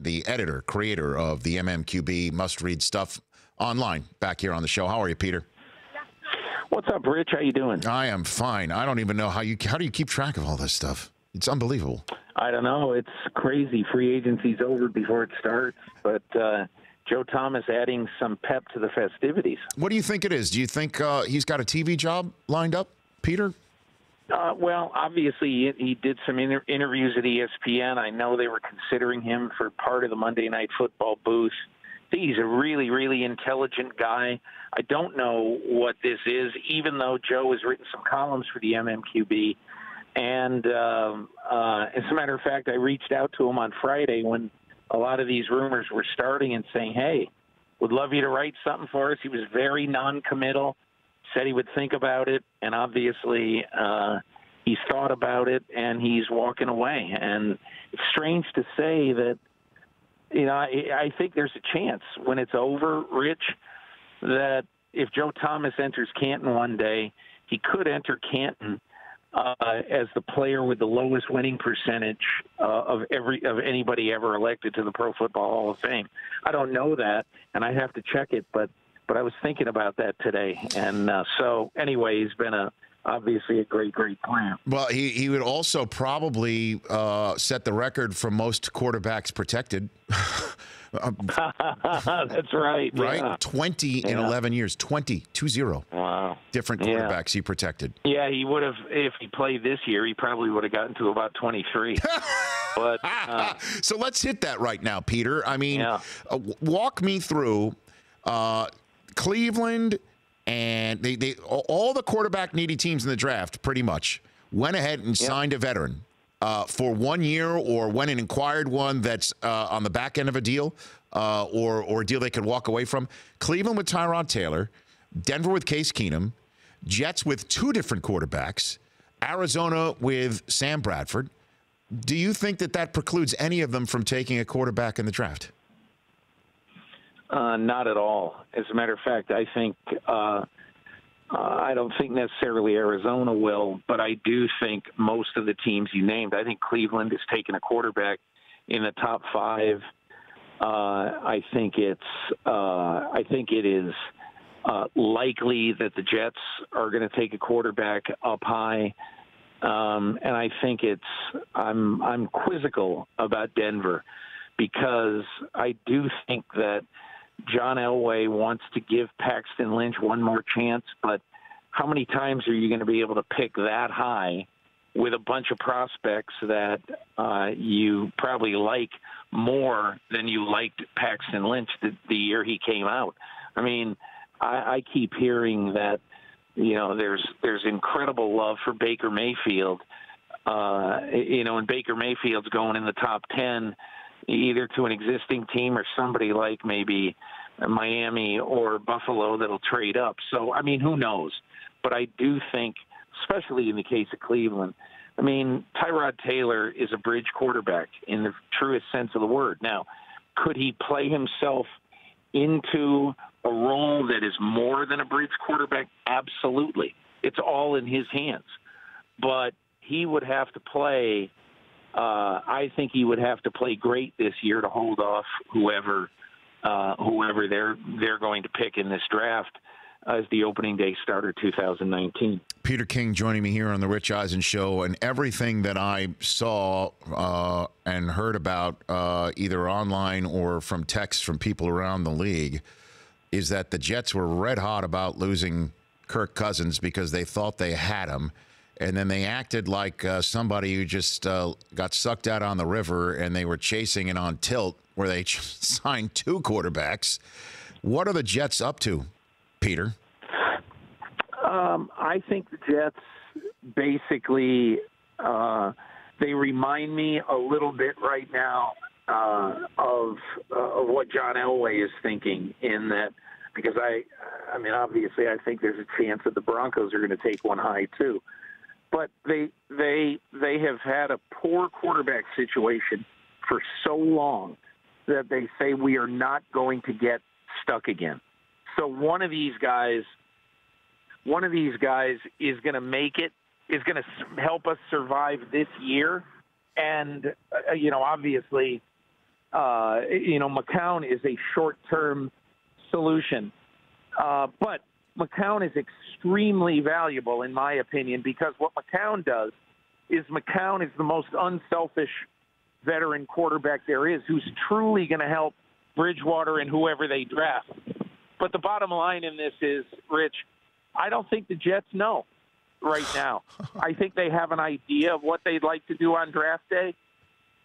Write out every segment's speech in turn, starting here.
the editor, creator of the MMQB must-read stuff online, back here on the show. How are you, Peter? What's up, Rich? How you doing? I am fine. I don't even know how do you keep track of all this stuff? It's unbelievable. I don't know. It's crazy. Free agency's over before it starts, but Joe Thomas adding some pep to the festivities. What do you think it is? Do you think he's got a TV job lined up, Peter? Well, obviously, he did some interviews at ESPN. I know they were considering him for part of the Monday Night Football booth. I think he's a really, really intelligent guy. I don't know what this is, even though Joe has written some columns for the MMQB. And as a matter of fact, I reached out to him on Friday when a lot of these rumors were starting and saying, hey, would love you to write something for us. He was very non-committal, said he would think about it, and obviously he's thought about it, and he's walking away. And it's strange to say that, I think there's a chance when it's over, Rich, that if Joe Thomas enters Canton one day, he could enter Canton as the player with the lowest winning percentage of anybody ever elected to the Pro Football Hall of Fame. I don't know that, and I have to check it, but I was thinking about that today. And so anyway, he's been obviously a great plan. Well, he would also probably set the record for most quarterbacks protected. That's right. Right? Yeah. 20 in 11 years. 20. Wow. Different quarterbacks he protected. Yeah, he would have, if he played this year, he probably would have gotten to about 23. But so let's hit that right now, Peter. I mean, walk me through Cleveland and they all the quarterback needy teams in the draft pretty much went ahead and signed a veteran for 1 year, or went and acquired one that's on the back end of a deal or a deal they could walk away from. Cleveland with Tyrod Taylor, Denver with Case Keenum, Jets with two different quarterbacks, Arizona with Sam Bradford. Do you think that precludes any of them from taking a quarterback in the draft? Not at all. As a matter of fact, I think I don't think necessarily Arizona will, but I do think most of the teams you named. I think Cleveland has taken a quarterback in the top 5. I think it is likely that the Jets are going to take a quarterback up high, and I think I'm quizzical about Denver, because I do think that John Elway wants to give Paxton Lynch one more chance, but how many times are you going to be able to pick that high with a bunch of prospects that you probably like more than you liked Paxton Lynch the year he came out? I mean, I keep hearing that, there's incredible love for Baker Mayfield, and Baker Mayfield's going in the top 10 either to an existing team or somebody like maybe Miami or Buffalo that'll trade up. So, I mean, who knows? But I do think, especially in the case of Cleveland, I mean, Tyrod Taylor is a bridge quarterback in the truest sense of the word. Now, could he play himself into a role that is more than a bridge quarterback? Absolutely. It's all in his hands. But he would have to play I think he would have to play great this year to hold off whoever they're going to pick in this draft as the opening day starter 2019. Peter King joining me here on the Rich Eisen Show, and everything that I saw and heard about either online or from texts from people around the league is that the Jets were red hot about losing Kirk Cousins because they thought they had him. And then they acted like somebody who just got sucked out on the river, and they were chasing it on tilt, where they signed two quarterbacks. What are the Jets up to, Peter? I think the Jets basically they remind me a little bit right now of what John Elway is thinking, in that, because I mean, obviously, I think there's a chance that the Broncos are going to take one high too. But they have had a poor quarterback situation for so long that they say we are not going to get stuck again. So one of these guys is going to make it, is going to help us survive this year. And, obviously, McCown is a short-term solution. But McCown is extremely valuable, in my opinion, because what McCown does is McCown is the most unselfish veteran quarterback there is, who's truly going to help Bridgewater and whoever they draft. But the bottom line in this is, Rich, I don't think the Jets know right now. I think they have an idea of what they'd like to do on draft day.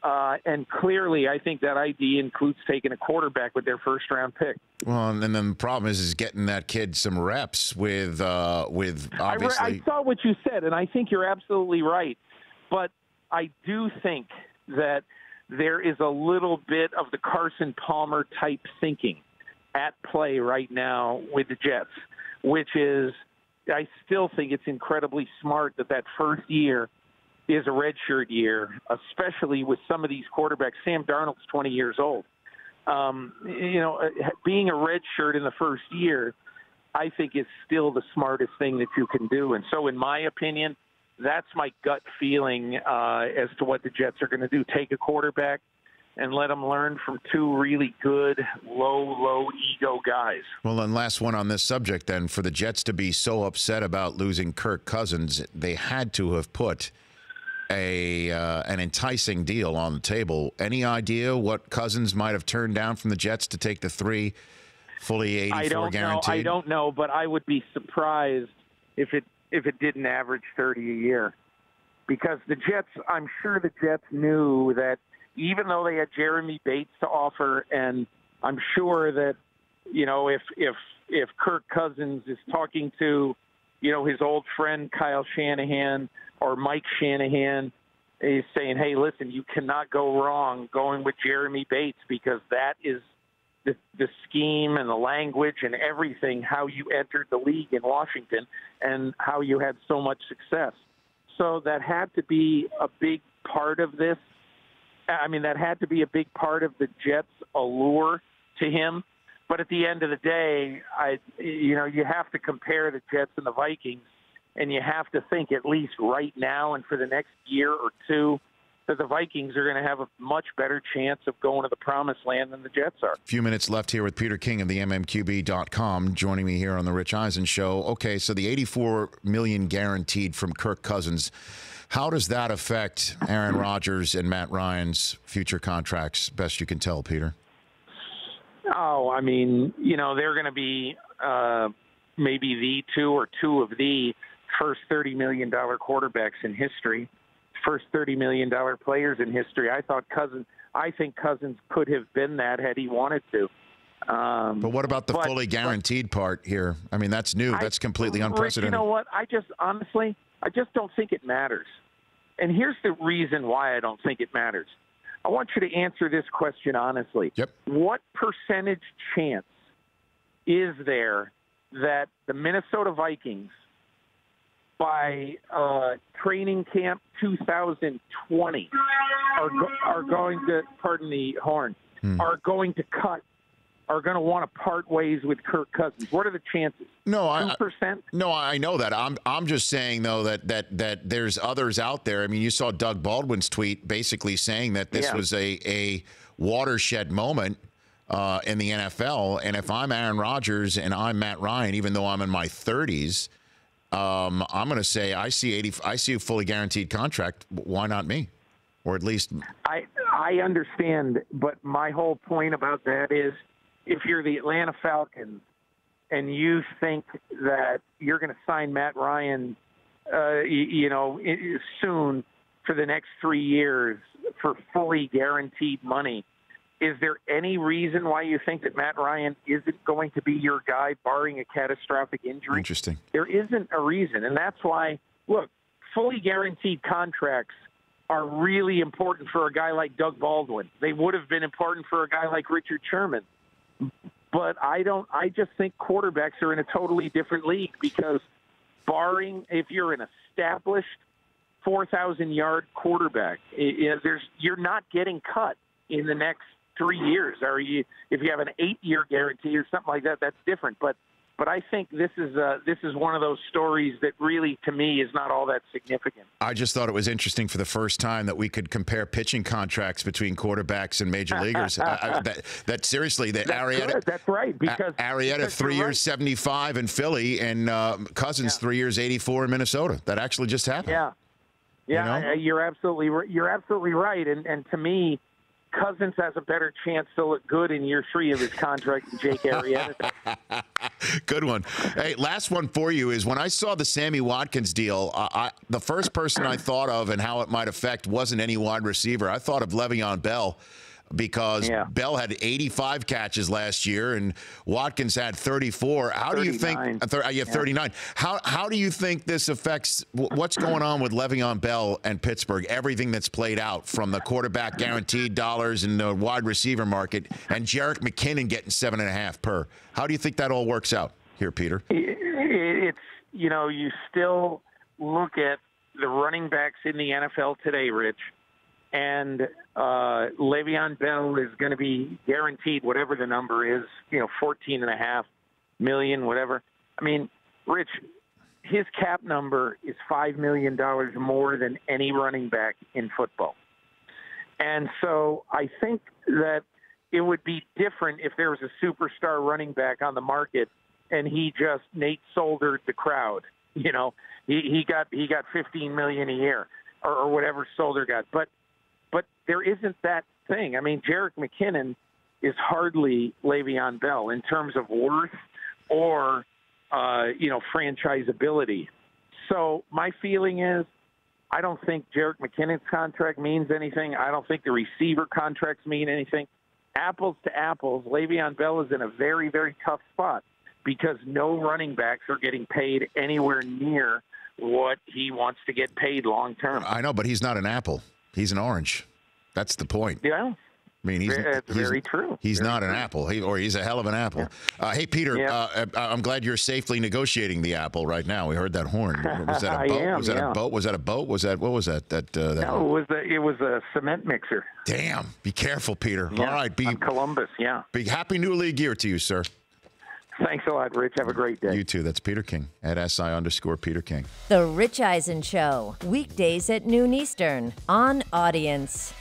And clearly, I think that idea includes taking a quarterback with their first-round pick. Well, and then the problem is getting that kid some reps with obviously. I saw what you said, and I think you're absolutely right. But I do think that there is a little bit of the Carson Palmer type thinking at play right now with the Jets, which is, I still think it's incredibly smart that first year is a redshirt year, especially with some of these quarterbacks. Sam Darnold's 20 years old. Being a redshirt in the first year, I think is still the smartest thing that you can do. And so, in my opinion, that's my gut feeling as to what the Jets are going to do. Take a quarterback and let them learn from two really good, low ego guys. Well, and last one on this subject then. For the Jets to be so upset about losing Kirk Cousins, they had to have put an enticing deal on the table. Any idea what Cousins might have turned down from the Jets to take the 3 fully 84 guaranteed? I don't know, but I would be surprised if it didn't average 30 a year, because the Jets, I'm sure the Jets knew that even though they had Jeremy Bates to offer, and I'm sure that if Kirk Cousins is talking to his old friend Kyle Shanahan or Mike Shanahan, is saying, hey, listen, you cannot go wrong going with Jeremy Bates, because that is the scheme and the language and everything, how you entered the league in Washington and how you had so much success. So that had to be a big part of this. I mean, that had to be a big part of the Jets' allure to him. But at the end of the day, you have to compare the Jets and the Vikings, and you have to think, at least right now and for the next year or two, that the Vikings are going to have a much better chance of going to the promised land than the Jets are. A few minutes left here with Peter King of the MMQB.com joining me here on the Rich Eisen Show. Okay, so the $84 million guaranteed from Kirk Cousins, how does that affect Aaron Rodgers and Matt Ryan's future contracts, best you can tell, Peter? Oh, I mean, they're going to be maybe the two of the first $30 million quarterbacks in history, first $30 million players in history. I think Cousins could have been that had he wanted to. But what about the fully guaranteed part here? I mean, that's new. That's completely unprecedented. You know what? I just don't think it matters. And here's the reason why I don't think it matters. I want you to answer this question honestly. Yep. What percentage chance is there that the Minnesota Vikings, by training camp 2020, are going to, pardon the horn, are going to want to part ways with Kirk Cousins? What are the chances? No, 2%? No, I know that. I'm just saying though that there's others out there. I mean, you saw Doug Baldwin's tweet basically saying that this was a watershed moment in the NFL. And if I'm Aaron Rodgers and I'm Matt Ryan, even though I'm in my 30s, I'm going to say I see a fully guaranteed contract. Why not me? Or at least I understand, but my whole point about that is, if you're the Atlanta Falcons and you think that you're going to sign Matt Ryan, soon for the next 3 years for fully guaranteed money, is there any reason why you think that Matt Ryan isn't going to be your guy, barring a catastrophic injury? Interesting. There isn't a reason, and that's why, look, fully guaranteed contracts are really important for a guy like Doug Baldwin. They would have been important for a guy like Richard Sherman. But I just think quarterbacks are in a totally different league, because barring if you're an established 4,000-yard quarterback, you're not getting cut in the next 3 years. Or if you have an 8-year guarantee or something like that, that's different. But But I think this is one of those stories that really, to me, is not all that significant. I just thought it was interesting for the first time that we could compare pitching contracts between quarterbacks and major leaguers. Seriously, that Arrieta. That's right, because Arrieta 3 years, 75 in Philly, and Cousins 3 years, 84 in Minnesota. That actually just happened. Yeah, you know? You're absolutely right. And to me, Cousins has a better chance to look good in year 3 of his contract than Jake Arrieta. Good one. Hey, last one for you is when I saw the Sammy Watkins deal, the first person I thought of and how it might affect wasn't any wide receiver. I thought of Le'Veon Bell, because Bell had 85 catches last year and Watkins had 34. How 39. Do you think 39. How do you think this affects what's going on with Le'Veon Bell and Pittsburgh? Everything that's played out from the quarterback guaranteed dollars in the wide receiver market and Jerick McKinnon getting 7.5 per. How do you think that all works out here, Peter? It's you still look at the running backs in the NFL today, Rich. And Le'Veon Bell is going to be guaranteed whatever the number is, $14.5 million, whatever. I mean, Rich, his cap number is $5 million more than any running back in football. And so I think that it would be different if there was a superstar running back on the market and he just Nate Soldered the crowd. He got $15 million a year or whatever Solder got. But there isn't that thing. I mean, Jerick McKinnon is hardly Le'Veon Bell in terms of worth or, franchisability. So my feeling is I don't think Jerick McKinnon's contract means anything. I don't think the receiver contracts mean anything. Apples to apples, Le'Veon Bell is in a very, very tough spot because no running backs are getting paid anywhere near what he wants to get paid long term. I know, but he's not an apple. He's an orange. That's the point. Yeah. I mean, he's very true. He's very not true. an apple, he's a hell of an apple. Yeah. Hey, Peter, I'm glad you're safely negotiating the apple right now. We heard that horn. Was that a boat? Was that a boat? Was that a boat? Was that what was that? No, it was a cement mixer. Damn! Be careful, Peter. Yeah, all right, on Columbus. Yeah. Big happy new league year to you, sir. Thanks a lot, Rich. Have a great day. You too. That's Peter King at @SI_Peter King. The Rich Eisen Show, weekdays at noon Eastern on Audience.